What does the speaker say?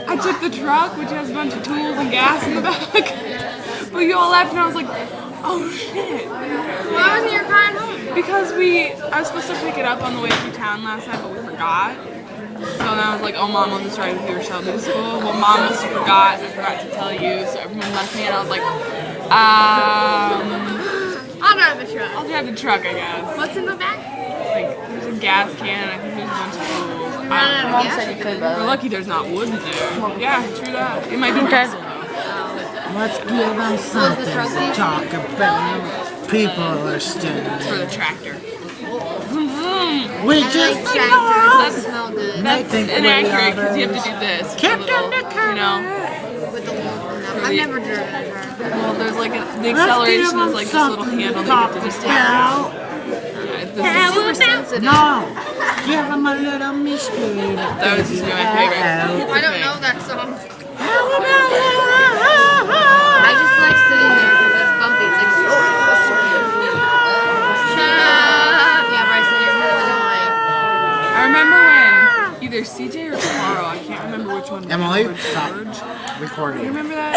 I took the truck, which has a bunch of tools and gas in the back. But you all left, and I was like, oh shit. Why wasn't your car at home? Because I was supposed to pick it up on the way through town last night, but we forgot. So then I was like, oh mom, I'll just ride with you or Shelby to school. Well, mom must have forgot, and I forgot to tell you, so everyone left me, and I was like, I'll drive the truck. I'll drive the truck, I guess. What's in the back? Like, there's a gas can, and I think there's a bunch of tools. Mom said you could, We're lucky there's not wood in there. Yeah, true that. It might be diesel, though. Let's give them something to talk about. People are standing. For the tractor. We I just like tractors. They smell good. That's think we're inaccurate, the because you have to do this. Kept with a little, undercover. you know. With the I've never driven a car. Well, there's like the acceleration is like this little handle that you have to just take. It's super sensitive. No, give them a little mystery. That was just my favorite. I don't know that song. How about I just like sitting there because it's bumpy. It's like, shut up. Yeah, Bryson, you're kind of annoying. I remember when either CJ or Carl, I can't remember which one. Emily, or stop George. recording. You remember that?